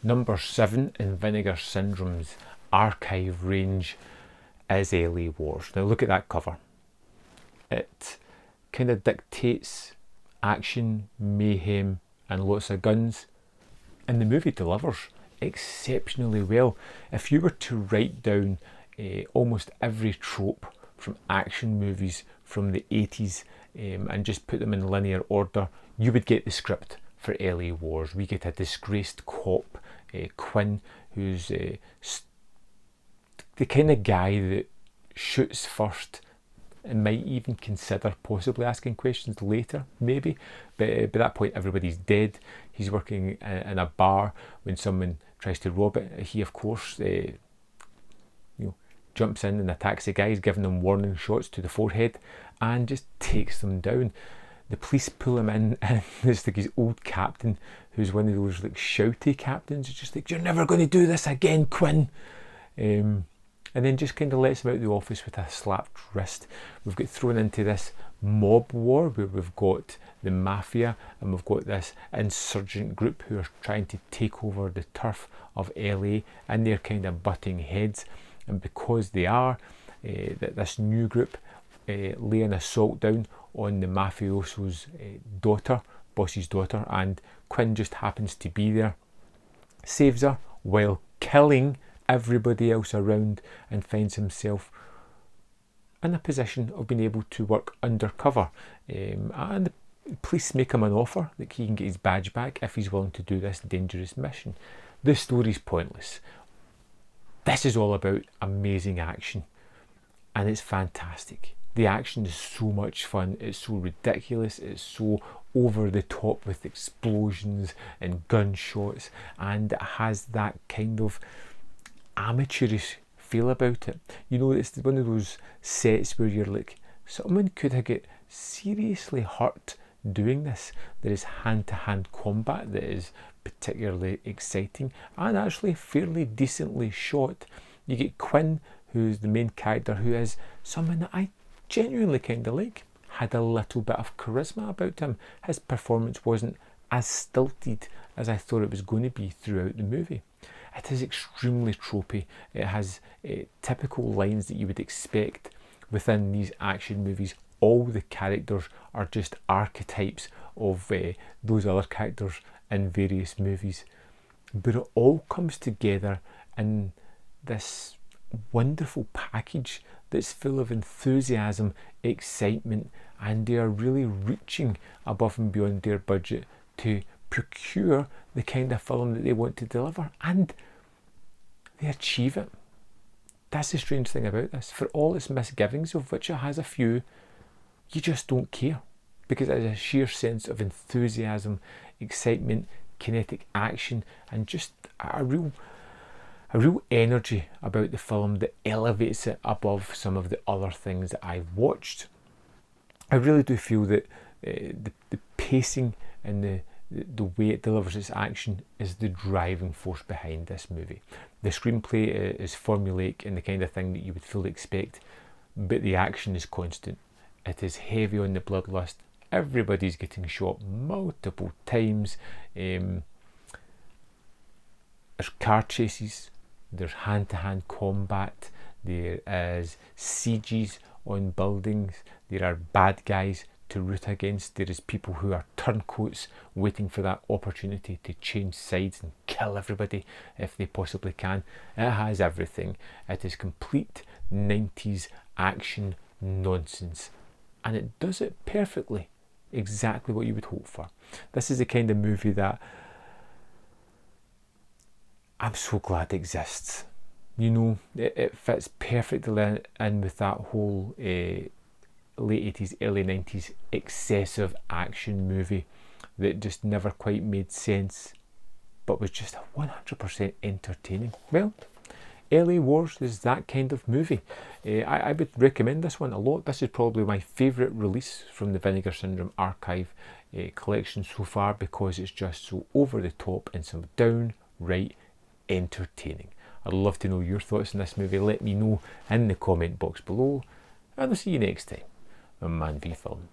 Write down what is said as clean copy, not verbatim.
Number 7 in Vinegar Syndrome's archive range is LA Wars. Now look at that cover. It kind of dictates action, mayhem and lots of guns, and the movie delivers exceptionally well. If you were to write down almost every trope from action movies from the 80s and just put them in linear order, you would get the script for LA Wars. We get a disgraced cop, Quinn, who's the kind of guy that shoots first and might even consider possibly asking questions later, maybe. But by that point, everybody's dead. He's working in a bar when someone tries to rob it. He, of course, jumps in and attacks the guys, giving them warning shots to the forehead and just takes them down. The police pull him in, and it's like his old captain, who's one of those like shouty captains, who's just like, "You're never going to do this again, Quinn." And then just kind of lets him out of the office with a slapped wrist. We've got thrown into this mob war where we've got the Mafia and we've got this insurgent group who are trying to take over the turf of LA, and they're kind of butting heads. And because they are, this new group lay an assault down on the mafioso's boss's daughter, and Quinn just happens to be there, saves her while killing everybody else around, and finds himself in a position of being able to work undercover. And the police make him an offer that he can get his badge back if he's willing to do this dangerous mission. This story's pointless. This is all about amazing action, and it's fantastic. The action is so much fun, it's so ridiculous, it's so over the top with explosions and gunshots, and it has that kind of amateurish feel about it. You know, it's one of those sets where you're like, someone could have got seriously hurt doing this. There is hand-to-hand combat that is particularly exciting and actually fairly decently shot. You get Quinn, who's the main character, who is someone that I genuinely kind of like. Had a little bit of charisma about him. His performance wasn't as stilted as I thought it was going to be throughout the movie. It is extremely tropey. It has typical lines that you would expect within these action movies. All the characters are just archetypes of those other characters in various movies. But it all comes together in this wonderful package that's full of enthusiasm, excitement, and they are really reaching above and beyond their budget to procure the kind of film that they want to deliver, and they achieve it. That's the strange thing about this. For all its misgivings, of which it has a few, you just don't care, because it is a sheer sense of enthusiasm, excitement, kinetic action, and just a real energy about the film that elevates it above some of the other things that I've watched. I really do feel that the pacing and the way it delivers its action is the driving force behind this movie. The screenplay is formulaic and the kind of thing that you would fully expect, but the action is constant. It is heavy on the bloodlust. Everybody's getting shot multiple times. There's car chases. There's hand-to-hand combat. There is sieges on buildings. There are bad guys to root against. There is people who are turncoats waiting for that opportunity to change sides and kill everybody if they possibly can. It has everything. It is complete 90s action nonsense, and it does it perfectly. Exactly what you would hope for. This is the kind of movie that I'm so glad exists. You know, it fits perfectly in with that whole late 80s, early 90s excessive action movie that just never quite made sense, but was just 100% entertaining. Well, LA Wars is that kind of movie. I would recommend this one a lot. This is probably my favourite release from the Vinegar Syndrome archive collection so far, because it's just so over the top and some downright entertaining. I'd love to know your thoughts on this movie. Let me know in the comment box below, and I'll see you next time on Man v Film.